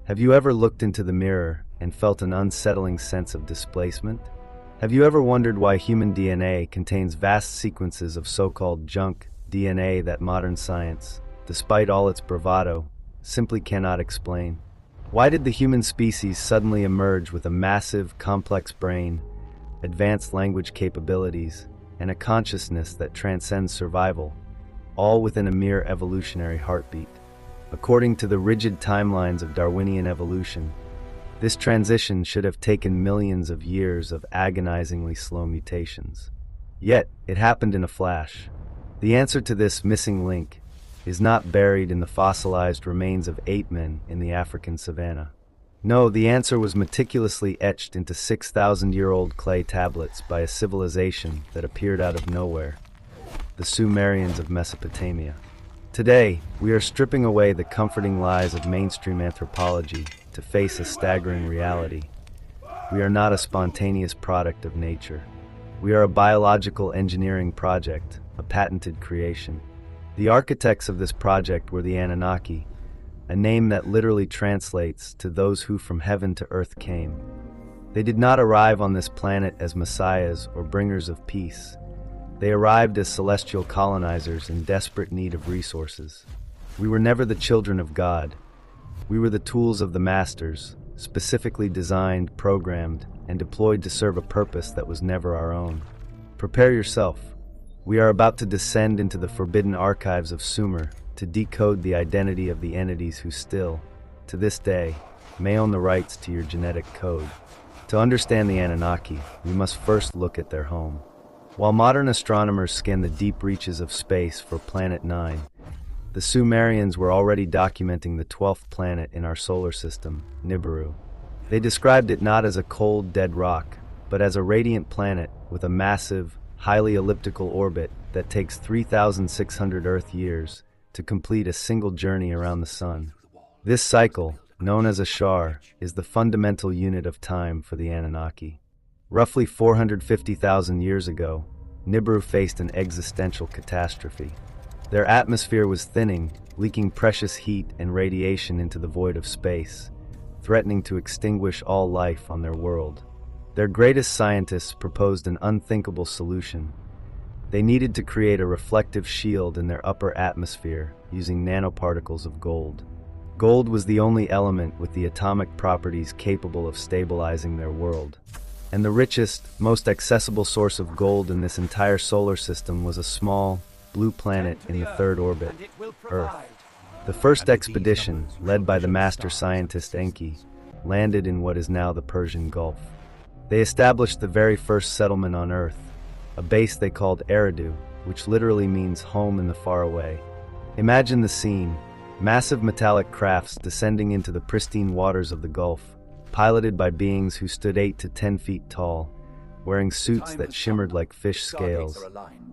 Have you ever looked into the mirror and felt an unsettling sense of displacement? Have you ever wondered why human DNA contains vast sequences of so-called junk DNA that modern science, despite all its bravado, simply cannot explain? Why did the human species suddenly emerge with a massive, complex brain, advanced language capabilities, and a consciousness that transcends survival, all within a mere evolutionary heartbeat? According to the rigid timelines of Darwinian evolution, this transition should have taken millions of years of agonizingly slow mutations. Yet, it happened in a flash. The answer to this missing link is not buried in the fossilized remains of ape men in the African savanna. No, the answer was meticulously etched into 6,000-year-old clay tablets by a civilization that appeared out of nowhere, the Sumerians of Mesopotamia. Today, we are stripping away the comforting lies of mainstream anthropology to face a staggering reality. We are not a spontaneous product of nature. We are a biological engineering project, a patented creation. The architects of this project were the Anunnaki, a name that literally translates to those who from heaven to earth came. They did not arrive on this planet as messiahs or bringers of peace. They arrived as celestial colonizers in desperate need of resources. We were never the children of God. We were the tools of the masters, specifically designed, programmed, and deployed to serve a purpose that was never our own. Prepare yourself. We are about to descend into the forbidden archives of Sumer to decode the identity of the entities who still, to this day, may own the rights to your genetic code. To understand the Anunnaki, we must first look at their home. While modern astronomers scan the deep reaches of space for Planet 9, the Sumerians were already documenting the 12th planet in our solar system, Nibiru. They described it not as a cold, dead rock, but as a radiant planet with a massive, highly elliptical orbit that takes 3,600 Earth years to complete a single journey around the Sun. This cycle, known as a shar, is the fundamental unit of time for the Anunnaki. Roughly 450,000 years ago, Nibiru faced an existential catastrophe. Their atmosphere was thinning, leaking precious heat and radiation into the void of space, threatening to extinguish all life on their world. Their greatest scientists proposed an unthinkable solution. They needed to create a reflective shield in their upper atmosphere using nanoparticles of gold. Gold was the only element with the atomic properties capable of stabilizing their world. And the richest, most accessible source of gold in this entire solar system was a small, blue planet in the third orbit, Earth. The first expedition, led by the master scientist Enki, landed in what is now the Persian Gulf. They established the very first settlement on Earth, a base they called Eridu, which literally means home in the faraway. Imagine the scene: massive metallic crafts descending into the pristine waters of the Gulf, piloted by beings who stood 8 to 10 feet tall, wearing suits that shimmered like fish scales,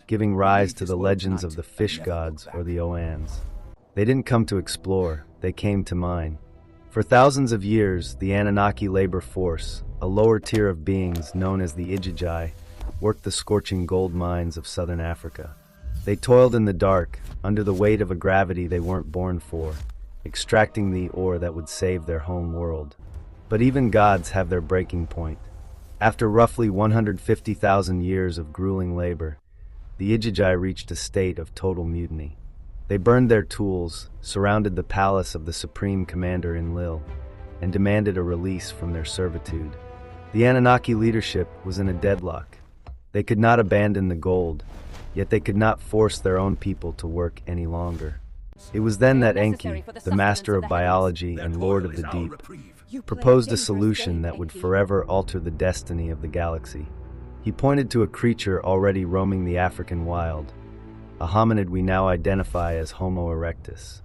giving rise to the legends of the fish gods or the Oans. They didn't come to explore, they came to mine. For thousands of years, the Anunnaki labor force, a lower tier of beings known as the Ijiji, worked the scorching gold mines of southern Africa. They toiled in the dark, under the weight of a gravity they weren't born for, extracting the ore that would save their home world. But even gods have their breaking point. After roughly 150,000 years of grueling labor, the Ijiji reached a state of total mutiny. They burned their tools, surrounded the palace of the Supreme Commander Enlil, and demanded a release from their servitude. The Anunnaki leadership was in a deadlock. They could not abandon the gold, yet they could not force their own people to work any longer. It was then that Enki, the master of biology and lord of the deep, proposed a solution that would forever alter the destiny of the galaxy. He pointed to a creature already roaming the African wild, a hominid we now identify as Homo erectus.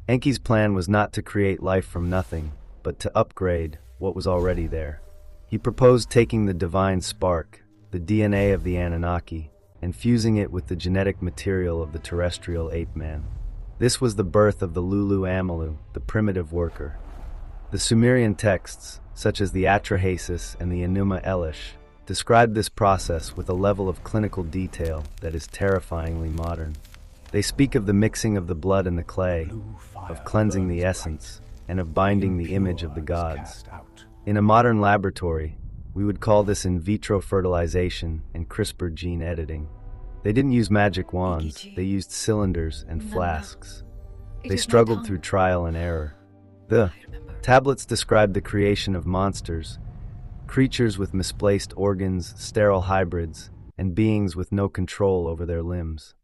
Enki's plan was not to create life from nothing, but to upgrade what was already there. He proposed taking the divine spark, the DNA of the Anunnaki, and fusing it with the genetic material of the terrestrial ape-man. This was the birth of the Lulu Amalu, the primitive worker. The Sumerian texts, such as the Atrahasis and the Enuma Elish, describe this process with a level of clinical detail that is terrifyingly modern. They speak of the mixing of the blood and the clay, of cleansing the essence, and of binding the image of the gods. In a modern laboratory, we would call this in vitro fertilization and CRISPR gene editing. They didn't use magic wands, they used cylinders and flasks. They struggled through trial and error. The tablets described the creation of monsters, creatures with misplaced organs, sterile hybrids, and beings with no control over their limbs.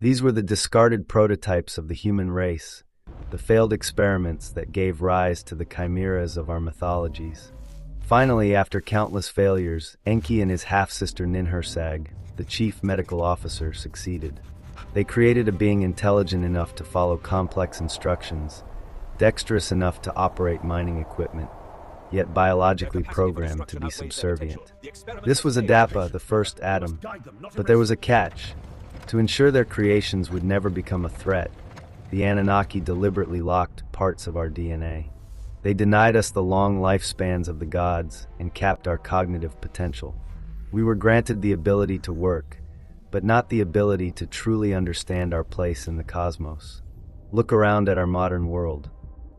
These were the discarded prototypes of the human race, the failed experiments that gave rise to the chimeras of our mythologies. Finally, after countless failures, Enki and his half-sister Ninhursag, the chief medical officer, succeeded. They created a being intelligent enough to follow complex instructions, dexterous enough to operate mining equipment, yet biologically programmed to be subservient. This was Adapa, the first Adam, but there was a catch. To ensure their creations would never become a threat, the Anunnaki deliberately locked parts of our DNA. They denied us the long lifespans of the gods and capped our cognitive potential. We were granted the ability to work, but not the ability to truly understand our place in the cosmos. Look around at our modern world.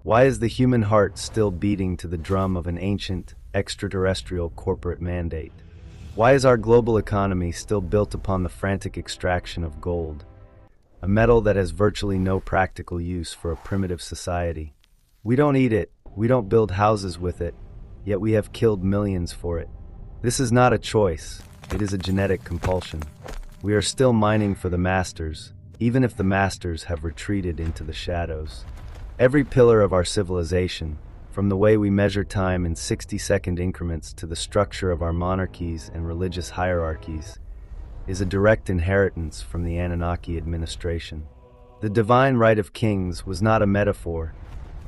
Why is the human heart still beating to the drum of an ancient, extraterrestrial corporate mandate? Why is our global economy still built upon the frantic extraction of gold, a metal that has virtually no practical use for a primitive society? We don't eat it, we don't build houses with it, yet we have killed millions for it. This is not a choice, it is a genetic compulsion. We are still mining for the masters, even if the masters have retreated into the shadows. Every pillar of our civilization, from the way we measure time in 60-second increments to the structure of our monarchies and religious hierarchies, is a direct inheritance from the Anunnaki administration. The divine right of kings was not a metaphor.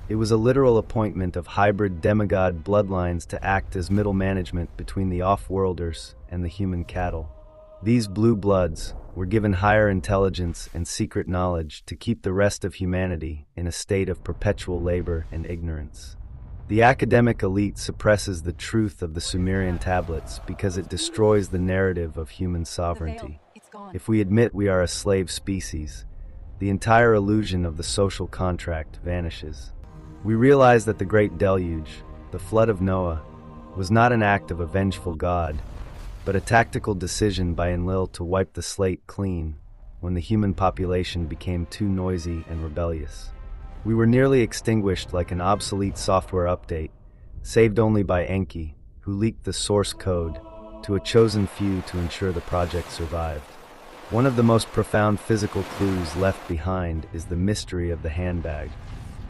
It was a literal appointment of hybrid demigod bloodlines to act as middle management between the off-worlders and the human cattle. These blue bloods were given higher intelligence and secret knowledge to keep the rest of humanity in a state of perpetual labor and ignorance. The academic elite suppresses the truth of the Sumerian tablets because it destroys the narrative of human sovereignty. If we admit we are a slave species, the entire illusion of the social contract vanishes. We realize that the great deluge, the flood of Noah, was not an act of a vengeful God, but a tactical decision by Enlil to wipe the slate clean when the human population became too noisy and rebellious. We were nearly extinguished like an obsolete software update, saved only by Enki, who leaked the source code to a chosen few to ensure the project survived. One of the most profound physical clues left behind is the mystery of the handbag.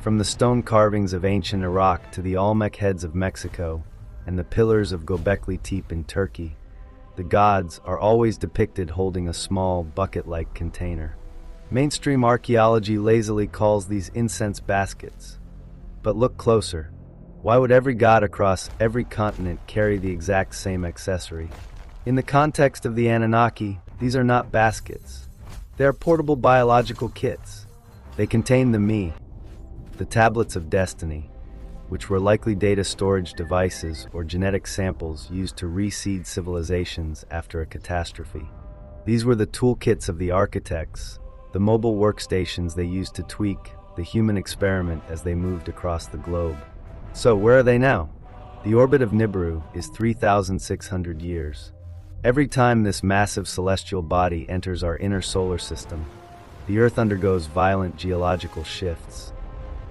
From the stone carvings of ancient Iraq to the Olmec heads of Mexico and the pillars of Göbekli Tepe in Turkey, the gods are always depicted holding a small, bucket-like container. Mainstream archaeology lazily calls these incense baskets. But look closer. Why would every god across every continent carry the exact same accessory? In the context of the Anunnaki, these are not baskets. They are portable biological kits. They contain the me, the tablets of destiny, which were likely data storage devices or genetic samples used to reseed civilizations after a catastrophe. These were the toolkits of the architects, the mobile workstations they used to tweak the human experiment as they moved across the globe. So, where are they now? The orbit of Nibiru is 3,600 years. Every time this massive celestial body enters our inner solar system, the Earth undergoes violent geological shifts,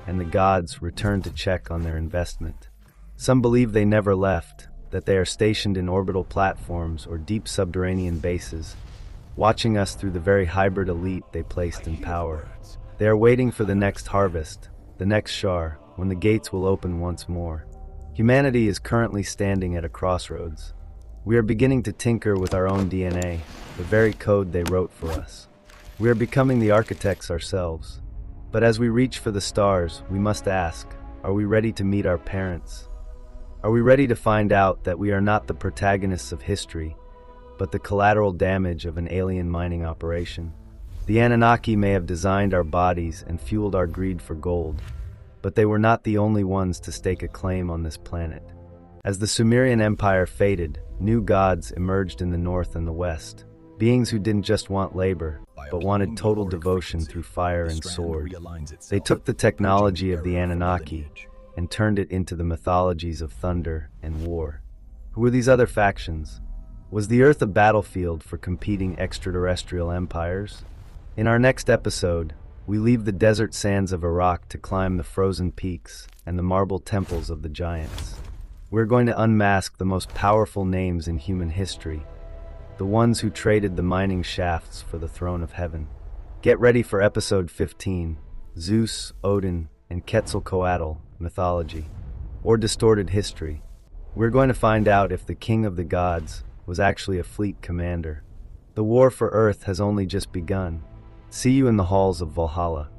and the gods return to check on their investment. Some believe they never left, that they are stationed in orbital platforms or deep subterranean bases, watching us through the very hybrid elite they placed in power. They are waiting for the next harvest, the next Shar, when the gates will open once more. Humanity is currently standing at a crossroads. We are beginning to tinker with our own DNA, the very code they wrote for us. We are becoming the architects ourselves. But as we reach for the stars, we must ask, are we ready to meet our parents? Are we ready to find out that we are not the protagonists of history, but the collateral damage of an alien mining operation? The Anunnaki may have designed our bodies and fueled our greed for gold, but they were not the only ones to stake a claim on this planet. As the Sumerian Empire faded, new gods emerged in the north and the west, beings who didn't just want labor, but wanted total devotion through fire and sword. They took the technology of the Anunnaki and turned it into the mythologies of thunder and war. Who were these other factions? Was the Earth a battlefield for competing extraterrestrial empires? In our next episode, we leave the desert sands of Iraq to climb the frozen peaks and the marble temples of the giants. We're going to unmask the most powerful names in human history, the ones who traded the mining shafts for the throne of heaven. Get ready for episode 15, Zeus, Odin, and Quetzalcoatl mythology, or distorted history. We're going to find out if the king of the gods was actually a fleet commander. The war for Earth has only just begun. See you in the halls of Valhalla.